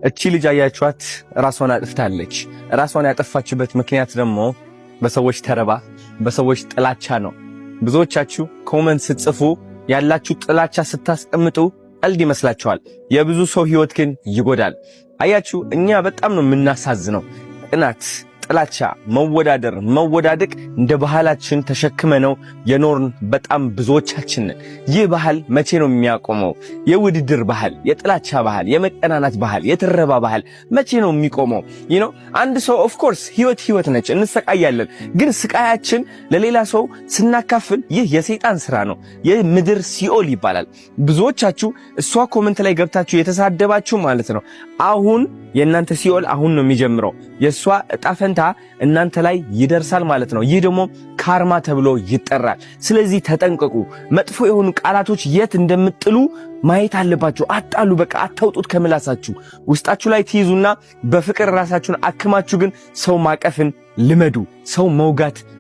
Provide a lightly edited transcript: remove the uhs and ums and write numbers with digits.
እቺ ልጅ አያችኋት ራሷን አጥፍታለች። ራሷን ያጠፋችበት ምክንያት ደግሞ በሰዎች ተረባ፣ በሰዎች ጥላቻ ነው። ብዙዎቻችሁ ኮመንት ስትጽፉ ያላችሁ ጥላቻ ስታስቀምጡ ቀልድ ይመስላችኋል። የብዙ ሰው ህይወት ግን ይጎዳል። አያችሁ እኛ በጣም ነው የምናሳዝነው። ቅናት፣ ጥላቻ፣ መወዳደር፣ መወዳደቅ እንደ ባህላችን ተሸክመነው የኖርን በጣም ብዙዎቻችን ነን። ይህ ባህል መቼ ነው የሚያቆመው? የውድድር ባህል፣ የጥላቻ ባህል፣ የመቀናናት ባህል፣ የትረባ ባህል መቼ ነው የሚቆመው? አንድ ሰው ኦፍ ኮርስ ህይወት ነች፣ እንሰቃያለን። ግን ስቃያችን ለሌላ ሰው ስናካፍል ይህ የሰይጣን ስራ ነው። የምድር ሲኦል ይባላል። ብዙዎቻችሁ እሷ ኮመንት ላይ ገብታችሁ የተሳደባችሁ ማለት ነው አሁን የእናንተ ሲኦል አሁን ነው የሚጀምረው። የሷ እጣ ፈንታ እናንተ ላይ ይደርሳል ማለት ነው። ይህ ደግሞ ካርማ ተብሎ ይጠራል። ስለዚህ ተጠንቀቁ። መጥፎ የሆኑ ቃላቶች የት እንደምጥሉ ማየት አለባችሁ። አጣሉ፣ በቃ አታውጡት ከምላሳችሁ። ውስጣችሁ ላይ ትይዙና በፍቅር ራሳችሁን አክማችሁ ግን ሰው ማቀፍን ልመዱ። ሰው መውጋት